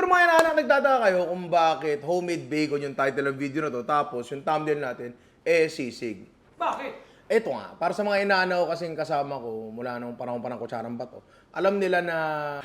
Siguro mga inaanak nagtataka kayo kung bakit homemade bacon yung title ng video na to, tapos yung thumbnail natin, sisig. Bakit? Eto nga, para sa mga inaanaw kasing kasama ko mula nung panahon pa ng kutsarang bato, alam nila na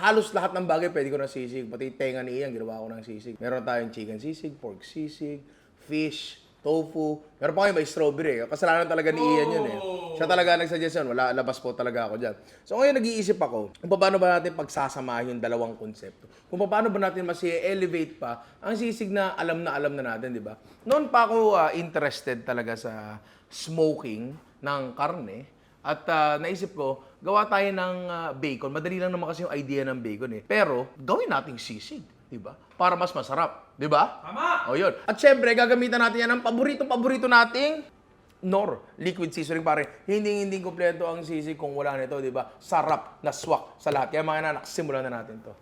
halos lahat ng bagay pwede ko na sisig. Pati tenga ni Ian, ginawa ko ng sisig. Meron tayong chicken sisig, pork sisig, fish, tofu. Meron pa kayo may strawberry. Kasalanan talaga ni Ian yun eh. Siya talaga nagsuggest yun. Wala, labas po talaga ako dyan. So ngayon nag-iisip ako kung paano ba natin pagsasamahin yung dalawang konsepto. Kung paano ba natin mas i-elevate pa ang sisig na alam na natin, di ba? Noon pa ako interested talaga sa smoking ng karne. At naisip ko, gawa tayo ng bacon. Madali lang naman kasi yung idea ng bacon eh. Pero, gawin nating sisig, di ba? Para mas masarap, di ba? Tama! O yun. At syempre, gagamitan natin yan ng paborito nating Knorr liquid seasoning, pare. Hindi kompleto ang sisig kung wala nito, di ba? Sarap na swak sa lahat. Kaya mga anak, simulan na natin to.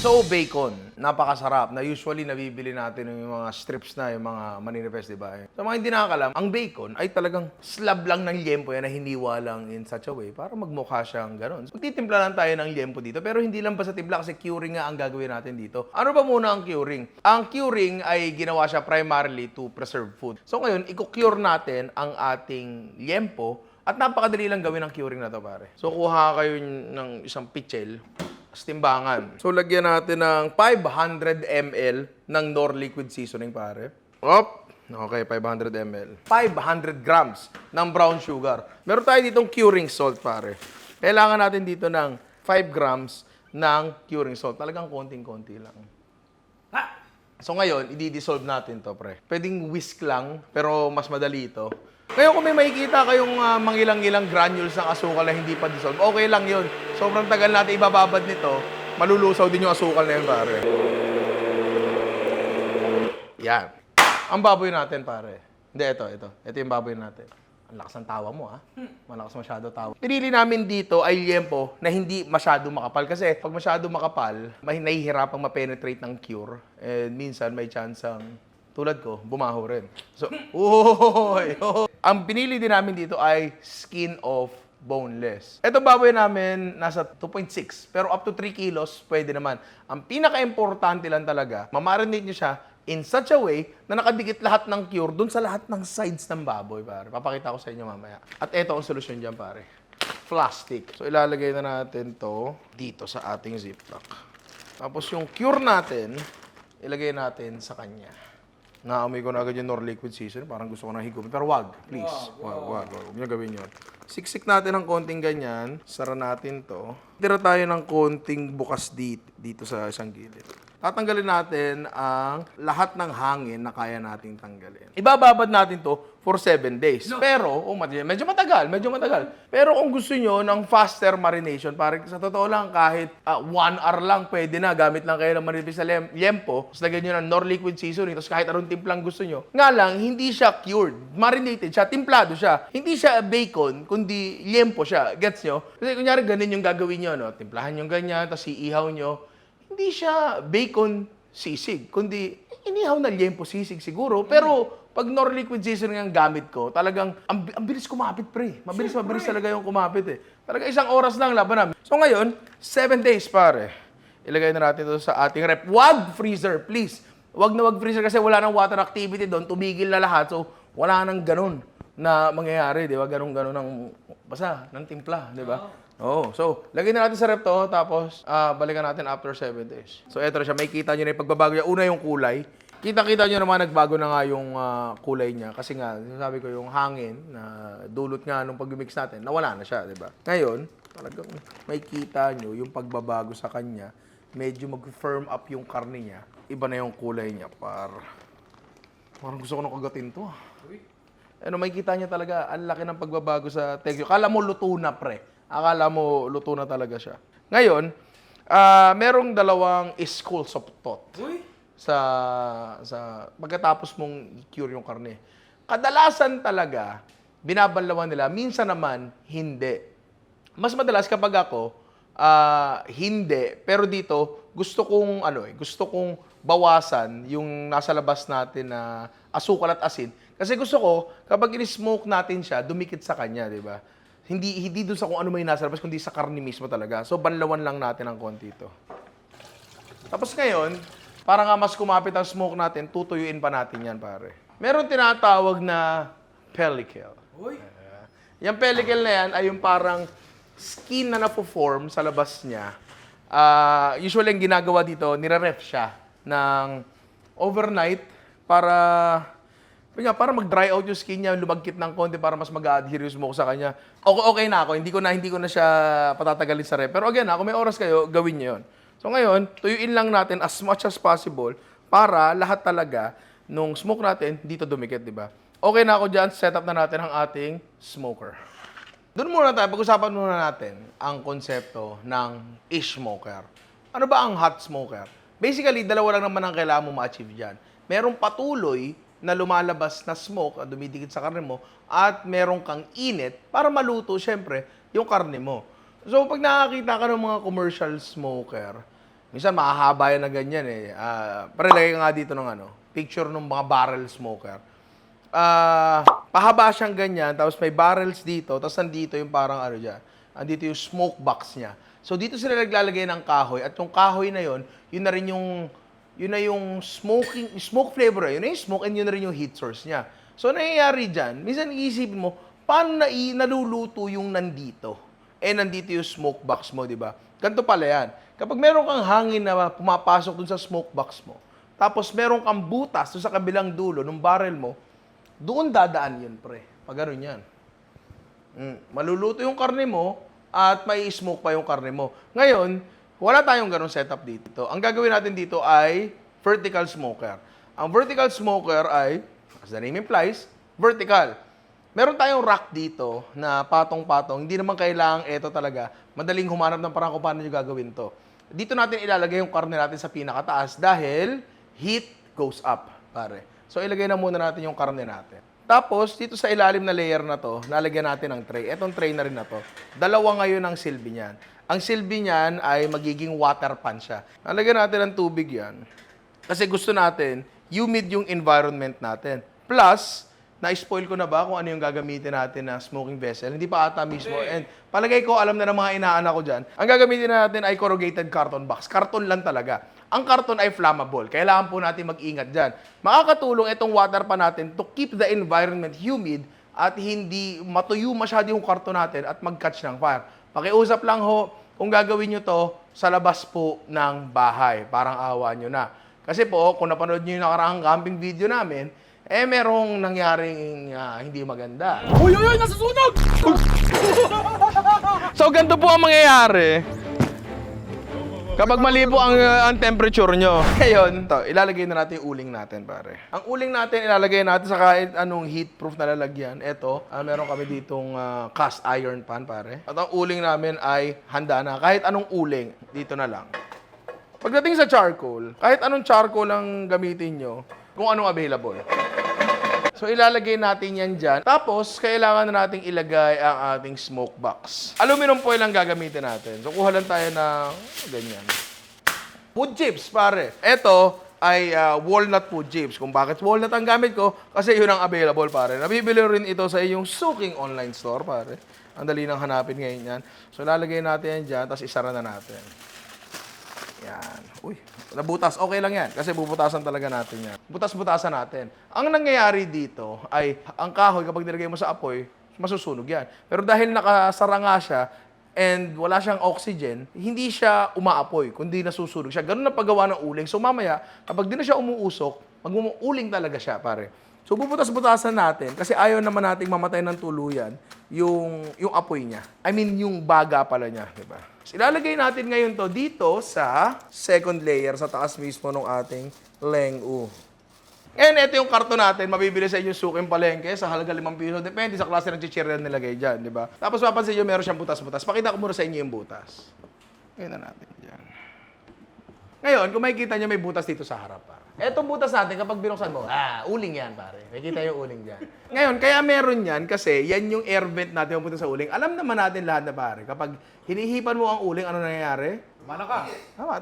So, bacon. Napakasarap na usually nabibili natin yung mga strips na, yung mga maninipes, di ba? Sa mga hindi nakakalam, ang bacon ay talagang slab lang ng liempo yan na hiniwa lang in such a way para magmukha siyang gano'n. So, magtitimpla lang tayo ng liempo dito, pero hindi lang basta timpla kasi curing nga ang gagawin natin dito. Ano ba muna ang curing? Ang curing ay ginawa siya primarily to preserve food. So ngayon, i-cure natin ang ating liempo at napakadali lang gawin ang curing na to, pare. So kuha kayo ng isang pichel, timbangan. So, lagyan natin ng 500 ml ng Knorr liquid seasoning, pare. Op! Okay, 500 ml. 500 grams ng brown sugar. Meron tayo ditong curing salt, pare. Kailangan natin dito ng 5 grams ng curing salt. Talagang konting-konti lang. Ha? So, ngayon, i-dissolve natin to, pre. Pwedeng whisk lang, pero mas madali ito. Ngayon, kung may makikita kayong mangilang-ilang granules ng asukal na hindi pa dissolve, okay lang yun. Sobrang tagal natin ibababad nito, malulusaw din yung asukal na yun, pare. Yan. Ang baboy natin, pare. Hindi, ito. Ito yung baboy natin. Ang lakas ng tawa mo, ha? Malakas masyado tawa. Pinili namin dito ay liempo na hindi masyado makapal. Kasi pag masyado makapal, nahihirapang ma-penetrate ng cure. And minsan may chance ang tulad ko, bumaho rin. So, ang pinili din namin dito ay skin of boneless. Ito baboy namin nasa 2.6, pero up to 3 kilos, pwede naman. Ang pinaka-importante lang talaga, mamarinate nyo siya in such a way na nakadikit lahat ng cure dun sa lahat ng sides ng baboy, pare. Papakita ko sa inyo mamaya. At ito ang solusyon dyan, pare. Plastic. So, ilalagay na natin to dito sa ating ziplock. Tapos yung cure natin, ilagay natin sa kanya. Naamoy ko na agad yung Knorr liquid seasoning. Parang gusto ko na higupin. Pero wag, please. Wag. Huwag nyo gawin yun. Siksik natin ng konting ganyan. Sara natin to. Tira tayo ng konting bukas dito sa isang gilid. Tatanggalin natin ang lahat ng hangin na kaya nating tanggalin. Ibababad natin to for 7 days. No. Pero, medyo matagal. Pero kung gusto nyo ng faster marination, parang sa totoo lang, kahit 1 hour lang, pwede na. Gamit lang kayo ng manipis na liempo. Tapos lagyan nyo ng Knorr liquid seasoning. Tapos kahit anong timplang gusto nyo. Nga lang, hindi siya cured. Marinated siya. Timplado siya. Hindi siya bacon, kundi liempo siya. Gets nyo? Kasi kunyari, ganun yung gagawin nyo. No? Timplahan yung ganyan, tapos iihaw nyo. Hindi siya bacon sisig, kundi inihaw na liempo sisig siguro. Pero pag Knorr liquid seasoning ang gamit ko, talagang ang bilis kumapit, pre. Mabilis talaga yung kumapit eh. Talaga 1 oras lang laban namin. So ngayon, 7 days, pare. Ilagay na natin ito sa ating rep. Wag freezer, please. Wag freezer kasi wala nang water activity doon. Tumigil na lahat. So wala nang ganun na mangyayari, di ba? Ganun ng basta, ng timpla, di ba? So, lagyan na natin sa rep to, tapos balikan natin after 7 days. So, eto na siya. May kita nyo na yung pagbabago niya. Una yung kulay. Kita nyo naman nagbago na nga yung kulay niya. Kasi nga, sabi ko, yung hangin na dulot nga nung pag-mix natin, nawala na siya, di ba? Ngayon, talagang may kita nyo yung pagbabago sa kanya. Medyo mag-firm up yung karne niya. Iba na yung kulay niya. Parang gusto ko nang kagatin to. May kita niya talaga, ang laki ng pagbabago sa texture. Akala mo luto na, pre. Akala mo luto na talaga siya. Ngayon, merong dalawang schools of thought sa pagkatapos mong cure yung karne. Kadalasan talaga, binabanlawan nila. Minsan naman, hindi. Mas madalas kapag ako, hindi. Pero dito, gusto kong bawasan yung nasa labas natin na asukal at asin. Kasi gusto ko, kapag in-smoke natin siya, dumikit sa kanya, di ba? Hindi dun sa kung ano may nasa labas, kundi sa karne mismo talaga. So, banlawan lang natin ng konti ito. Tapos ngayon, para nga mas kumapit ang smoke natin, tutuyuin pa natin yan, pare. Meron tinatawag na pellicle. Uy! Yung pellicle na yan ay yung parang skin na napo-form sa labas niya. Usually, ang ginagawa dito, nire-ref siya ng overnight para mag-dry out yung skin niya, lumagkit ng konti para mas mag-adhere yung smoke sa kanya. Okay na ako, hindi ko na siya patatagalin sa ref. Pero again, kung may oras kayo, gawin niyo yun. So ngayon, tuyuin lang natin as much as possible para lahat talaga nung smoke natin dito dumikit, di ba? Okay na ako dyan, set up na natin ang ating smoker. Doon muna tayo, pag-usapan muna natin ang konsepto ng ish-smoker. Ano ba ang hot smoker? Basically, dalawa lang naman ang kailangan mo ma-achieve dyan. Merong patuloy na lumalabas na smoke, na dumidikit sa karne mo, at merong kang init para maluto, syempre, yung karne mo. So, pag nakakita ka ng mga commercial smoker, minsan mahahaba yan na ganyan eh. Parilagay nga dito ng picture ng mga barrel smoker. Pahaba siyang ganyan, tapos may barrels dito, tapos nandito yung parang dyan. Andito yung smoke box niya. So, dito sila naglalagay ng kahoy, at yung kahoy na yun na rin yung smoke flavor, yun na yung smoke, and yun na rin yung heat source niya. So, nangyayari dyan, minsan iisipin mo, paano naluluto yung nandito? Nandito yung smoke box mo, di ba? Ganito pala yan. Kapag meron kang hangin na pumapasok dun sa smoke box mo, tapos meron kang butas dun sa kabilang dulo ng barrel mo, doon dadaan yun, pre. Pag gano'n yan. Maluluto yung karne mo at may smoke pa yung karne mo. Ngayon, wala tayong ganong setup dito. Ang gagawin natin dito ay vertical smoker. Ang vertical smoker ay, as the name implies, vertical. Meron tayong rack dito na patong-patong. Hindi naman kailangang ito talaga. Madaling humanap ng parang kung paano nyo gagawin to. Dito natin ilalagay yung karne natin sa pinakataas dahil heat goes up, pare. So, ilagay na muna natin yung karne natin. Tapos, dito sa ilalim na layer na to, nalagyan natin ng tray. Etong tray na rin na to. Dalawa ngayon ang silbi niyan. Ang silbi niyan ay magiging water pan siya. Nalagyan natin ng tubig yan. Kasi gusto natin, humid yung environment natin. Plus, na-spoil ko na ba kung ano yung gagamitin natin na smoking vessel? Hindi pa ata mismo. And palagay ko, alam na ng mga inaanak ko dyan. Ang gagamitin natin ay corrugated carton box. Karton lang talaga. Ang karton ay flammable. Kailangan po natin mag-ingat dyan. Makakatulong itong water pa natin to keep the environment humid at hindi matuyo masyado yung karton natin at mag-catch ng fire. Pakiusap lang ho, kung gagawin nyo to sa labas po ng bahay. Parang awa nyo na. Kasi po, kung napanood nyo yung nakaraang camping video namin, merong nangyaring hindi maganda. Uy! Nasusunog! So, ganito po ang mangyayari kapag mali po ang temperature nyo. Ngayon, ilalagay na natin yung uling natin, pare. Ang uling natin, ilalagay natin sa kahit anong heat-proof na lalagyan. Ito, meron kami ditong cast iron pan, pare. At ang uling namin ay handa na. Kahit anong uling, dito na lang. Pagdating sa charcoal, kahit anong charcoal ang gamitin nyo, kung anong available. So, ilalagay natin yan dyan. Tapos, kailangan na nating ilagay ang ating smoke box. Aluminum foil ang gagamitin natin. So, kuha lang tayo ng ganyan. Wood chips, pare. Ito ay walnut wood chips. Kung bakit walnut ang gamit ko, kasi yun ang available, pare. Nabibili rin ito sa iyong suking online store, pare. Ang dali nang hanapin ngayon yan. So, ilalagay natin yan dyan, tapos isara na natin. Yan. Uy, nabutas. Okay lang yan. Kasi bubutasan talaga natin yan. Butas-butasan natin. Ang nangyayari dito ay, ang kahoy, kapag nilagay mo sa apoy, masusunog yan. Pero dahil nakasara nga siya, and wala siyang oxygen, hindi siya umaapoy, kundi nasusunog siya. Ganun na paggawa ng uling. So mamaya, kapag di na siya umuusok, mag-uuling talaga siya, pare. So bubutas-butasan natin, kasi ayaw naman nating mamatay ng tuluyan yung apoy niya. I mean, yung baga pala niya, di ba? So, ilalagay natin ngayon to dito sa second layer, sa taas mismo ng ating lengu. And ito yung karton natin, mabibili sa inyong suking palengke sa halaga 5 piso. Depende sa klase ng chichirya na nilagay dyan, di ba? Tapos mapansin nyo, meron siyang butas-butas. Pakita ko muna sa inyo yung butas. Ngayon na natin dyan. Ngayon, kung makikita nyo, may butas dito sa harap, pare. Etong butas natin, kapag binuksan mo, uling yan, pare. Makikita yung uling dyan. Ngayon, kaya meron yan kasi yan yung air vent natin pupunta sa uling. Alam naman natin lahat na, pare. Kapag hinihipan mo ang uling, ano nangyayari? Mana ka?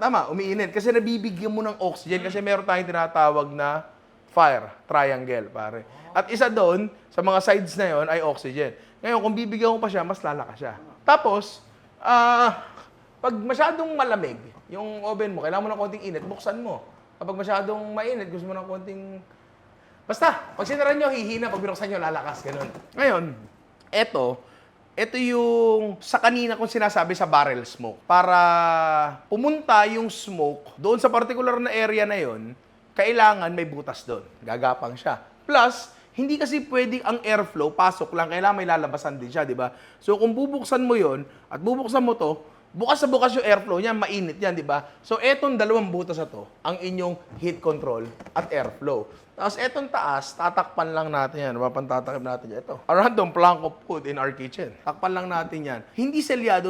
Tama, umiinit. Kasi nabibigyan mo ng oxygen kasi meron tayong tinatawag na fire, triangle, pare. At isa doon, sa mga sides na yon ay oxygen. Ngayon, kung bibigyan mo pa siya, mas lalakas siya. Tapos, pag masyadong malamig, yung oven mo, kailangan mo ng konting init, buksan mo. Kapag masyadong mainit, gusto mo ng konting... Basta, pag sinaran nyo, hihina. Pag binuksan nyo, lalakas. Ganun. Ngayon, ito yung sa kanina kong sinasabi sa barrel smoke. Para pumunta yung smoke doon sa particular na area na yon, kailangan may butas doon. Gagapang siya. Plus, hindi kasi pwedeng ang airflow, pasok lang. Kailangan may lalabasan din siya, di ba? So, kung bubuksan mo yon at bubuksan mo to, bukas sa bukas yung airflow niya, mainit yan, di ba? So, etong dalawang butas na to, ang inyong heat control at airflow. Tapos, etong taas, tatakpan lang natin yan. Mapantatakip natin yan. Ito, a random plank of wood in our kitchen. Takpan lang natin yan. Hindi selyado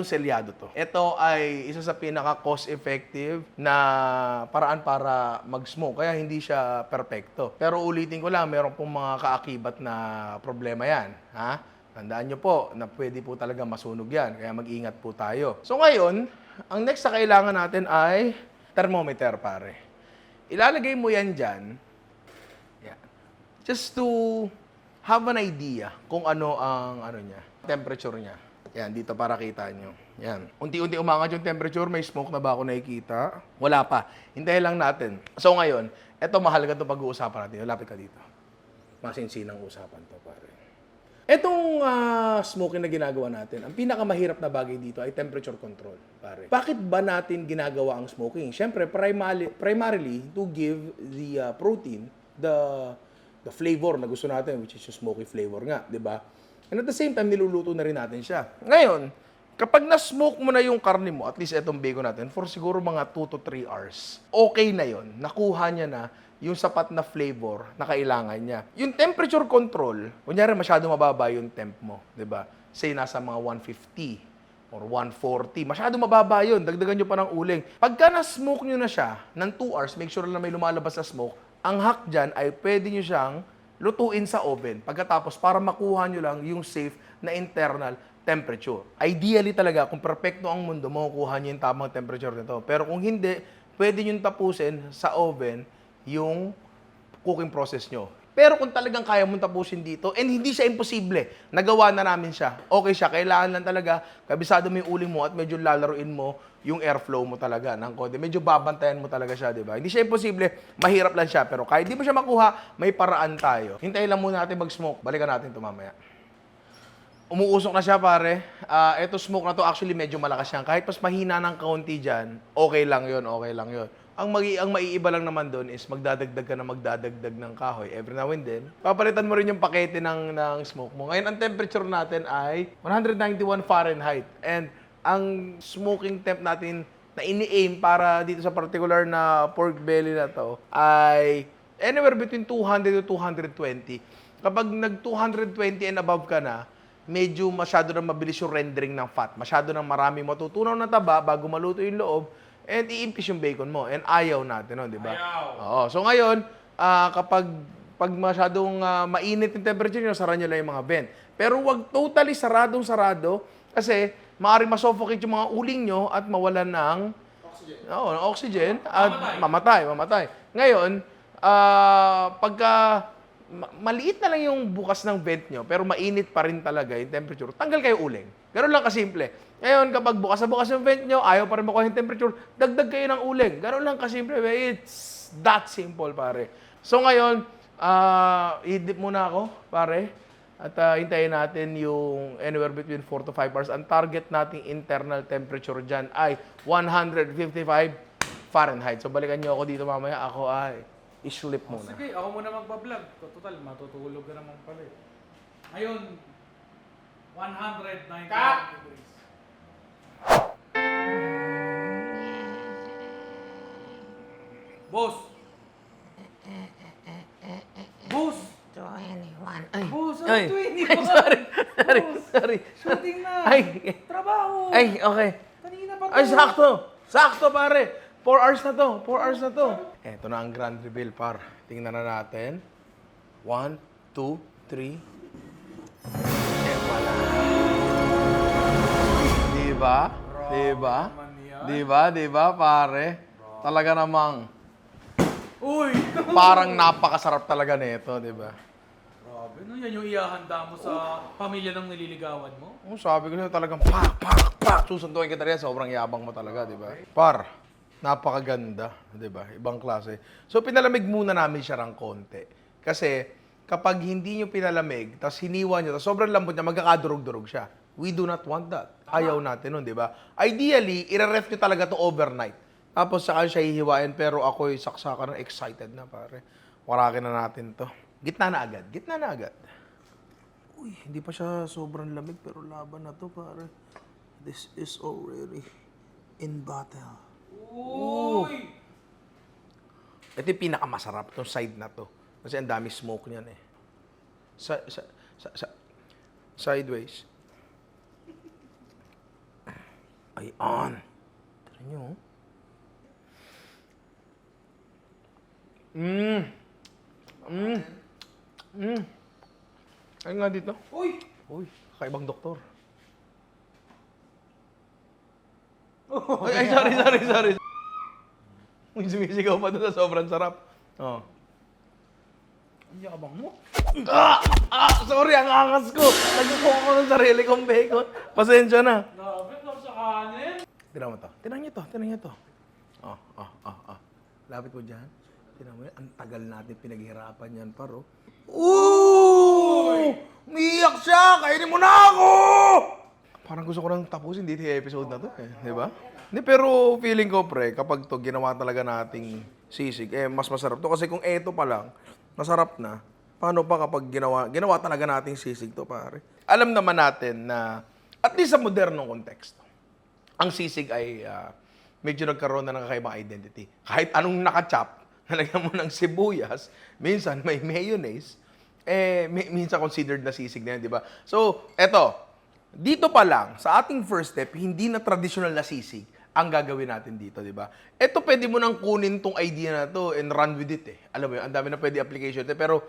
to. Ito ay isa sa pinaka-cost-effective na paraan para mag-smoke. Kaya hindi siya perfecto. Pero ulitin ko lang, meron pong mga kaakibat na problema yan. Ha? Tandaan nyo po na pwede po talaga masunog yan. Kaya mag-ingat po tayo. So ngayon, ang next na kailangan natin ay thermometer, pare. Ilalagay mo yan dyan. Yan. Just to have an idea kung ano ang niya, temperature niya. Yan, dito para kita nyo. Yan. Unti-unti umangat yung temperature. May smoke na ba ako nakikita? Wala pa. Hintayin lang natin. So ngayon, eto mahalaga itong pag-uusapan natin. Lapit ka dito. Masinsinang usapan to, pare. Etong smoking na ginagawa natin, ang pinakamahirap na bagay dito ay temperature control, pare. Bakit ba natin ginagawa ang smoking? Siyempre, primarily to give the protein, the flavor na gusto natin, which is yung smoky flavor nga, di ba? And at the same time, niluluto na rin natin siya. Ngayon, kapag na-smoke mo na yung karne mo, at least etong bacon natin, for siguro mga 2 to 3 hours, okay na yon. Nakuha niya na yung sapat na flavor na kailangan niya. Yung temperature control, kunyari masyado mababa yung temp mo, di ba? Say nasa mga 150 or 140, masyado mababa yun, dagdagan nyo pa ng uling. Pagka na-smoke nyo na siya ng 2 hours, make sure na may lumalabas na smoke, ang hack dyan ay pwede nyo siyang lutuin sa oven. Pagkatapos, para makuha nyo lang yung safe na internal temperature. Ideally talaga, kung perfecto ang mundo, makukuha nyo yung tamang temperature nito. Pero kung hindi, pwede nyo tapusin sa oven yung cooking process nyo. Pero kung talagang kaya mong tapusin dito, and hindi siya imposible, nagawa na namin siya, okay siya, kailangan lang talaga, kabisado mo yung uling mo at medyo lalaruin mo yung airflow mo talaga ng konti. Medyo babantayan mo talaga siya, di ba? Hindi siya imposible, mahirap lang siya, pero kahit di mo siya makuha, may paraan tayo. Hintayin lang muna natin mag-smoke, balikan natin ito mamaya. Umuusok na siya, pare. Ito smoke na to, actually medyo malakas yan. Kahit mas mahina ng kaunti dyan, okay lang yun, okay lang yun. Ang maiiba lang naman doon is magdadagdag ka na magdadagdag ng kahoy every now and then. Papalitan mo rin yung pakete ng smoke mo. Ngayon, ang temperature natin ay 191 Fahrenheit. And ang smoking temp natin na ini-aim para dito sa particular na pork belly na to ay anywhere between 200 to 220. Kapag nag 220 and above ka na, medyo masyado na mabilis yung rendering ng fat. Masyado na maraming matutunaw na taba bago maluto yung loob. And iimpis yung bacon mo. And ayaw natin, no, di ba? Oo. So ngayon, kapag masyadong mainit yung temperature nyo, sara nyo lang yung mga vent. Pero wag totally saradong-sarado kasi maaaring masuffocate yung mga uling nyo at mawalan ng oxygen. Oo, ng oxygen at mamatay. Ngayon, pagka maliit na lang yung bukas ng vent nyo, pero mainit pa rin talaga yung temperature, tanggal kayo uling. Ganun lang kasimple. Ngayon, kapag bukas na bukas yung vent nyo, ayaw pa rin makuha yung temperature, dagdag kayo ng uling. Ganun lang kasimple. It's that simple, pare. So ngayon, i-dip muna ako, pare. At hintayin natin yung anywhere between 4 to 5 hours. Ang target nating internal temperature dyan ay 155 Fahrenheit. So balikan nyo ako dito mamaya. Ako ay i-sleep muna. Sige, ako muna magpa-vlog. Total, matutulog ka naman pala eh. Ngayon, 190 degrees. Boss! Boss! 21. Ay, Boss, ay, 21! sorry. Shooting na! Ay, Trabaho! ay, okay. Kanina pa to! Ay, sakto! Sakto, pare! 4 hours na to. 4 hours na to. Ito na ang grand reveal, par. Tingnan na natin. 1, 2, 3. Wala. Diba? Diba? Diba, pare? Talaga namang Uy! Parang napakasarap talaga nito, di ba? Grabe, no? Yan yung iahanda mo sa pamilya ng nililigawan mo? Sabi ko na talagang pak! Susunduin kita rin, sobrang yabang mo talaga, di ba? Par, napakaganda, di ba? Ibang klase. So, pinalamig muna namin siya ng konti. Kasi, kapag hindi nyo pinalamig, tapos hiniwa nyo, tapos sobrang lambot niya, magkakadurog-durog siya. We do not want that. Ayaw natin nun, di ba? Ideally, ire-ref nyo talaga to overnight. Tapos saka siya hihiwain, pero ako'y saksakan na excited na, pare. Warakin na natin to. Gitna na agad. Uy, hindi pa siya sobrang lamig, pero laban na to, pare. This is already in battle. Uy! Ito yung pinakamasarap, tong side na to. Kasi ang dami smoke niyan eh. Sideways. Ayan. Tara nyo. Ay nga dito. Uy! Uy, kakaibang doktor. Ay, sorry. Uy, sumisigaw pa doon sa sobrang sarap. Oh. Ang yabang mo. Sorry, ang angas ko. Nagkukuha ko ng sarili kong bacon. Pasensya na. Grabe, sarap sa kanin. Tinan mo to. Tinan niyo to. Oh. Lapit mo dyan. Tinan mo yan. Ang tagal natin pinaghirapan yan, paro. Ooh! Umiiyak siya! Kainin mo na ako! Parang gusto ko nang tapusin dito yung episode na to eh. Di ba? Hindi, pero feeling ko, pre, kapag to ginawa talaga nating sisig, mas masarap to. Kasi kung eto pa lang, masarap na, paano pa kapag ginawa talaga nating sisig to, pare? Alam naman natin na, at least sa modernong konteksto, ang sisig ay medyo nagkaroon na ng kakaibang identity. Kahit anong nakachop, nalagyan mo ng sibuyas, minsan may mayonnaise, minsan considered na sisig na yan, di ba? So, eto, dito pa lang, sa ating first step, hindi na traditional na sisig ang gagawin natin dito, di ba? Eto, pwede mo nang kunin tong idea na to and run with it eh. Alam mo yun, ang dami na pwede application. Pero,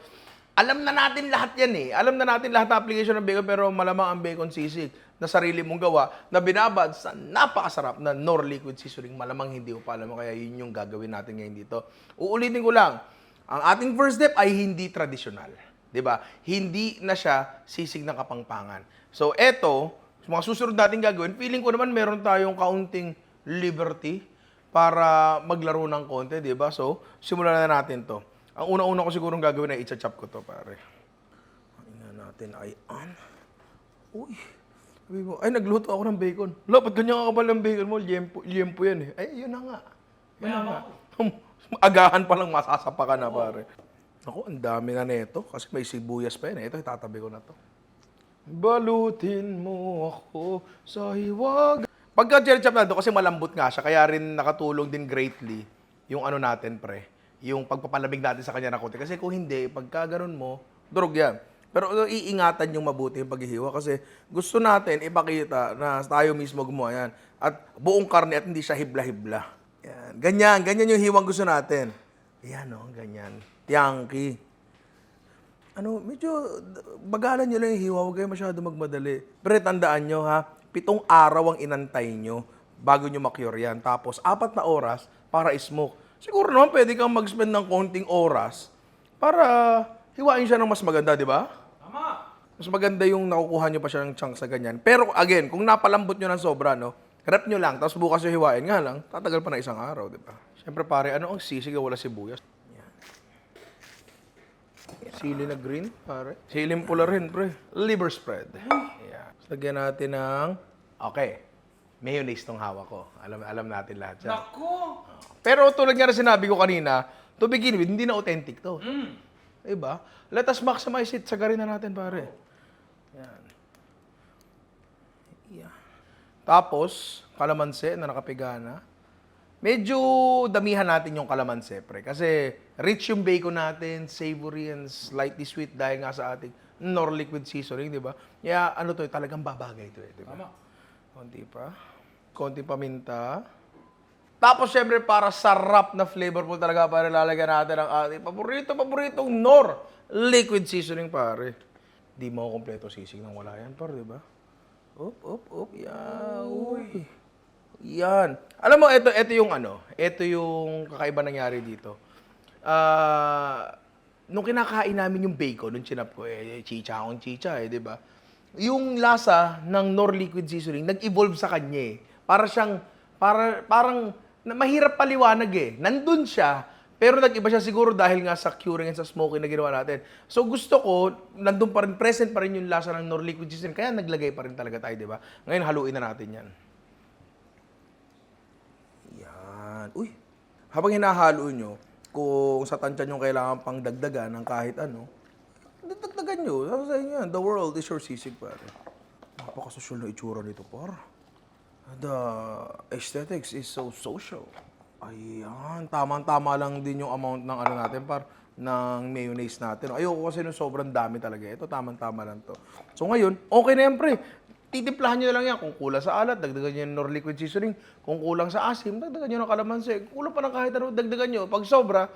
alam na natin lahat yan eh. Alam na natin lahat ng application ng bacon, pero malamang ang bacon sisig na sarili mong gawa, na binabad sa napakasarap na nor liquid seasoning, malamang hindi mo pa alam mo, kaya yun yung gagawin natin ngayon dito. Uulitin ko lang, ang ating first step ay hindi traditional. 'Di ba? Hindi na siya sisig ng kapangpangan. So, eto, mga susunod natin gagawin, feeling ko naman meron tayong kaunting liberty para maglaro ng konti, 'di ba? So, simulan na natin 'to. Ang una-una ko sigurong gagawin ay i-chop ko 'to, pare. Tingnan natin ay Uy. Sabi mo, ay nagluto ako ng bacon. Wala, ba't ganyan kakapal ng bacon mo? Liempo yan eh. Ay, yun na nga. Yun na nga. Agahan pa lang masasapa ka na, pare. Ako, ang dami na nito kasi may sibuyas pa yan eh. Ito, itatabi ko na to. Balutin mo ako sa hiwag. Pagka cherry chop na to, kasi malambot nga siya, kaya rin nakatulong din greatly yung ano natin, pre. Yung pagpapalamig natin sa kanya na konti. Kasi kung hindi, pagka ganun mo, durog yan. Pero iingatan yung mabuti yung paghihiwa kasi gusto natin ipakita na tayo mismo gumawa yan. At buong karne at hindi siya hibla-hibla. Yan. Ganyan yung hiwang gusto natin. Ayan o, ganyan. Tiangki. Medyo bagalan nyo lang yung hiwa, huwag kayo masyado magmadali. Pero tandaan nyo ha, 7 araw ang inantay nyo bago nyo makyure yan. Tapos 4 na oras para smoke. Siguro naman pwede kang mag-spend ng konting oras para hiwain siya ng mas maganda, di ba? Tama! Mas maganda yung nakukuha nyo pa siya ng chunks sa ganyan. Pero again, kung napalambot nyo ng sobra, no, rep nyo lang, tapos bukas yung hiwain nga lang, tatagal pa na 1 araw, di ba? Siyempre pare, ano ang sisig wala sibuyas? Yan. Sili na green, pare. Siling pula rin, pre. Liver spread. Yan. Lagyan natin ng, okay, mayonnaise tong hawak ko. Alam natin lahat yan. Naku! Pero tulad nga na sinabi ko kanina, to begin with, hindi na authentic to. Diba? Let us maximize it. Sagarin na natin, pare. Yan. Yeah. Tapos, kalamansi na nakapiga na. Medyo damihan natin yung kalamansi, pre. Kasi rich yung bacon natin, savory and slightly sweet dahil nga sa ating nor liquid seasoning, di ba? Kaya ano to, talagang babagay to eh, di ba? Tama. Konti pa. Konti paminta. Tapos, syempre, para sarap na flavorful talaga, para lalagyan natin ang ating paboritong nor liquid seasoning, pare. Di mo kompleto sisig nang wala yan, pare, di ba? Up. Yan. Uy. Yan. Alam mo, ito yung ito yung kakaiba nangyari dito. nung kinakain namin yung bacon, nung chinap ko, chicha akong chicha di ba? Yung lasa ng Nor liquid seasoning, nag-evolve sa kanya eh. Parang mahirap paliwanag eh. Nandun siya, pero nag-iba siya siguro dahil nga sa curing and sa smoking na ginawa natin. So gusto ko, nandun pa rin, present pa rin yung lasa ng Nor liquid seasoning, kaya naglagay pa rin talaga tayo, di ba? Ngayon, haluin na natin yan. Yan. Uy! Habang hinahalo nyo, kung sa tansya nyo kailangan pang dagdagan ng kahit ano, dagdagan nyo. Sabi sa inyo yan, the world is your sisig, pare. Napakasosyal na itsura nito, par. The aesthetics is so social. Ayan, tama-tama lang din yung amount ng ano natin, par, ng mayonnaise natin. Ayoko kasi nung sobrang dami talaga. Ito, tama-tama lang to. So ngayon, okay na yan, pre. Titimplahan nyo na lang yan. Kung kulang sa alat, dagdagan nyo yung Nor liquid seasoning. Kung kulang sa asim, dagdagan nyo ng kalamansi. Kung kulang pa ng kahit ano, dagdagan nyo. Pag sobra,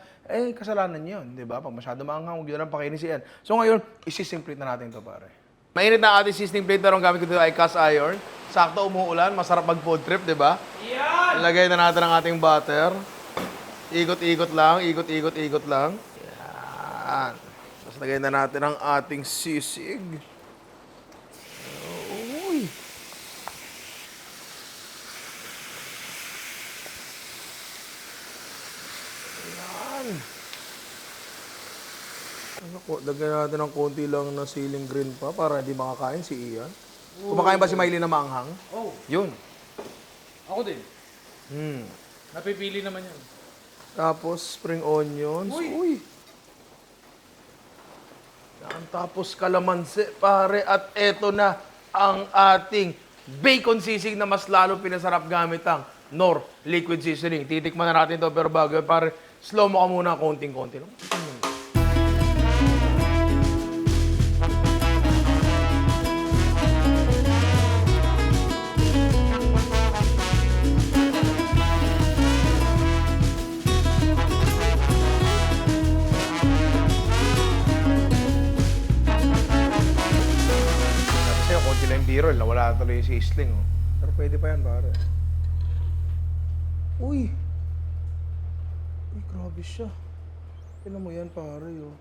kasalanan nyo yun. Di ba? Pag masyado maanghang, huwag nyo na pakinisian. So ngayon, isisimplate na natin ito, pare. Mainit na ating seasoning plate na rin gamit ko dito ay cast iron. Sakto umuulan, masarap mag food trip, di ba? Yan! Lagay na natin ang ating butter. Ikot-ikot lang, ikot-ikot lang. Yan. Tapos lagay na natin ang ating sisig. Uy! Yan. Ano ko, lagyan natin ng konti lang na ceiling green pa para hindi makakain si Ian. Kumakain ba si Miley na maanghang? Oh, Yun. ako din. Hmm. Napipili naman yan. Tapos spring onions. Uy! Yan, tapos kalamansi, pare. At eto na ang ating bacon sisig na mas lalo pinasarap gamit ang Nor liquid seasoning. Titikman na natin to pero bago, pare, slow mo ka muna konting-konti lang. Kasi konti lang yung B-roll, nawala na tuloy yung sisling. Oh. Pero pwede pa yan, pare. Uy! Uy, grabe siya. Tignan mo yan, pare. Oh.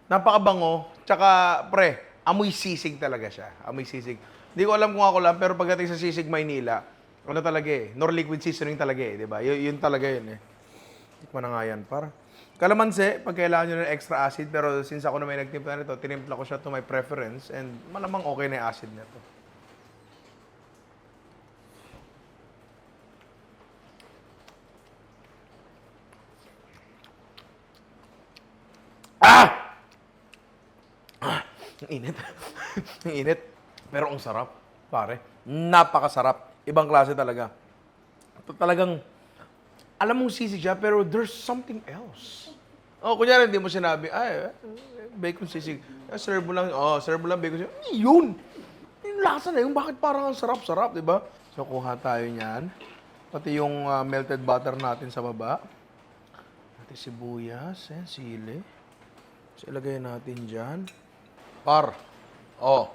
Napakabango. Tsaka, pre, amoy sisig talaga siya. Amoy sisig. Hindi ko alam kung ako lang, pero pagdating sa sisig Maynila, ano talaga eh, Nor liquid seasoning talaga eh, di ba? Yun talaga yun eh. Tikman na nga yan, para. Kalamansi, pag kailangan nyo ng extra acid, pero since ako na may nagtimpla nito, tinimpla ko siya to my preference, and malamang okay na yung acid nito. Ang init. Ang init. Pero ang sarap, pare. Napakasarap. Ibang klase talaga. Talagang, alam mong sisig siya, pero there's something else. Oh, kunyari, hindi mo sinabi, bacon sisig. Serve mo lang, serve mo lang bacon sisig. Yun! Yung lasa na yun, bakit parang ang sarap-sarap, di ba? So, kuha tayo niyan. Pati yung melted butter natin sa baba. Pati sibuyas, sili. So, ilagay natin dyan. Par. Oh.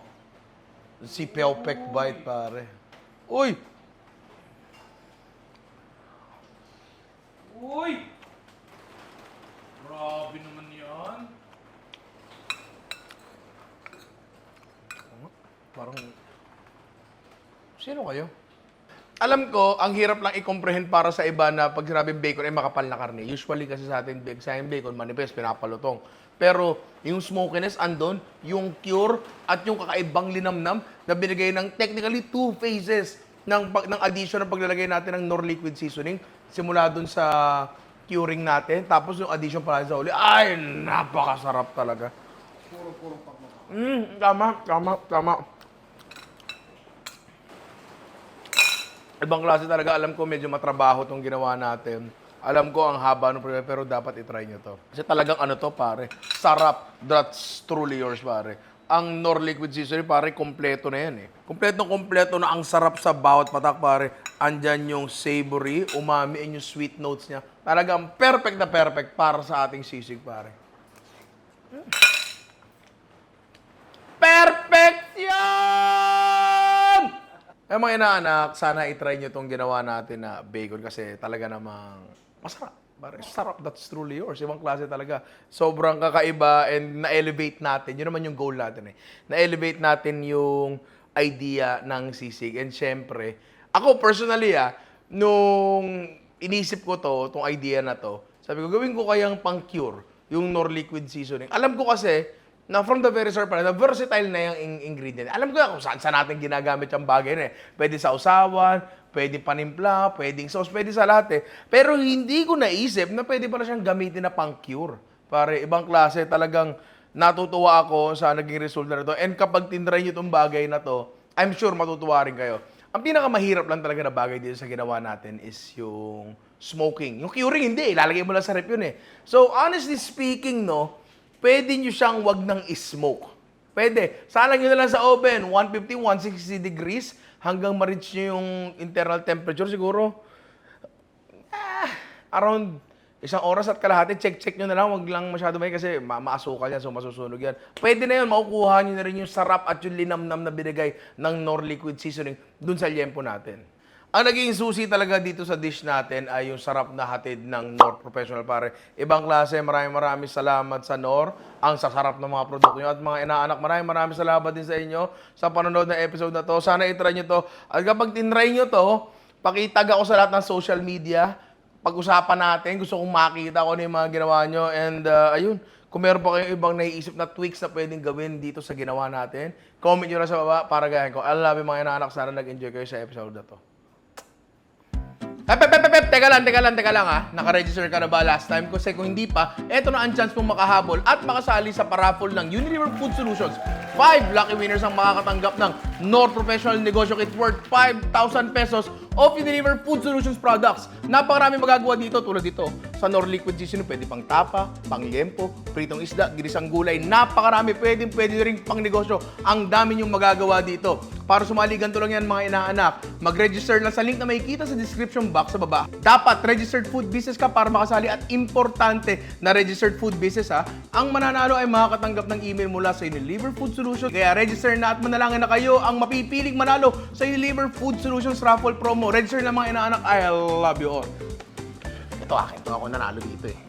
Si Pelpek Bite, pare. Uy! Uy! Grabe naman yan. Parang... Sino kayo? Alam ko, ang hirap lang i-comprehend para sa iba na pag sinabing bacon ay makapal na karne. Usually kasi sa atin, bacon, manipis, pinapalutong. Pero yung smokiness andon, yung cure at yung kakaibang linamnam na binigay ng technically two phases ng addition ng paglalagay natin ng Nor liquid seasoning. Simula dun sa curing natin, tapos yung addition pala sa uli. Ay, napakasarap talaga. Puro pagmamahal. Tama. Ibang klase talaga. Alam ko medyo matrabaho tong ginawa natin. Alam ko ang haba ng problema, pero dapat itry nyo to. Kasi talagang ano to, pare. Sarap. That's truly yours, pare. Ang Nor liquid seasoning, pare, kompleto na yan eh. Kompleto na ang sarap sa bawat patak, pare. Andyan yung savory, umami, and yung sweet notes niya. Talagang perfect na perfect para sa ating sisig, pare. Perfect yan! Ay mga inaanak, sana itry nyo itong ginawa natin na bacon kasi talaga namang masarap. Pare, sarap, that's truly yours. Ibang klase talaga. Sobrang kakaiba and na-elevate natin. Yun naman yung goal natin eh. Na-elevate natin yung idea ng sisig. And syempre, ako personally nung inisip ko tong idea na to, sabi ko, gawin ko kayang pang-cure yung Nor Liquid Seasoning. Alam ko kasi, na from the very start pa na versatile na yung ingredient. Alam ko kung saan natin ginagamit yung bagay na eh. Pwede sa usawan, pwede panimpla, pwedeng sauce, pwede sa lahat eh. Pero hindi ko naisip na pwede pala siyang gamitin na pang-cure. Pare, ibang klase, talagang natutuwa ako sa naging resulta na to. And kapag tinry nyo itong bagay na to, I'm sure matutuwa rin kayo. Ang pinakamahirap lang talaga na bagay dito sa ginawa natin is yung smoking. Yung curing, hindi. Ilalagay mo lang sa rep yun eh. So, honestly speaking, no, pwede nyo siyang wag ng smoke. Pwede. Salang nyo na lang sa oven, 150, 160 degrees, hanggang ma-reach nyo yung internal temperature siguro. Around isang oras at kalahati, check nyo na lang, wag lang masyado may kasi maasukal yan, so masusunog yan. Pwede na yun, makukuha nyo na rin yung sarap at yung linamnam na binigay ng Nor Liquid Seasoning dun sa liempo natin. Ang naging susi talaga dito sa dish natin ay yung sarap na hatid ng Nor Professional, pare. Ibang klase, maraming salamat sa Nor. Ang sasarap ng mga produkto nyo. At mga inaanak, maraming salamat din sa inyo sa panonood ng episode na to. Sana itry nyo to. At kapag tinry nyo to, pakitag ako sa lahat ng social media. Pag-usapan natin. Gusto kong makita kung ano yung mga ginawa nyo. And ayun, kung meron pa kayong ibang naiisip na tweaks na pwedeng gawin dito sa ginawa natin, comment nyo na sa baba para gayahin ko. I love you mga inaanak. Sana nag-enjoy kayo sa episode na to. Teka lang ha. Naka-register ka na ba last time? Kasi kung hindi pa, eto na ang chance mong makahabol at makasali sa paraffle ng Unilever Food Solutions. 5 lucky winners ang makakatanggap ng Nor Professional Negosyo Kit worth 5,000 pesos of Unilever Food Solutions products. Napakarami magagawa dito tulad dito. Sa Nor Liquid Seasoning, pwede pang tapa, pang liempo, pritong isda, ginisang gulay. Napakarami, pwede rin pang negosyo. Ang dami niyong magagawa dito. Para sumali, ganito lang yan mga inaanak. Mag-register lang sa link na makikita sa description box sa baba. Dapat registered food business ka para makasali at importante na registered food business ha. Ang mananalo ay makakatanggap ng email mula sa Unilever Food Solutions. Kaya register na at manalangin na kayo ang mapipiling manalo sa Unilever Food Solutions raffle promo. Register na mga inaanak. I love you all. Ito akin. Ito ako nanalo dito eh.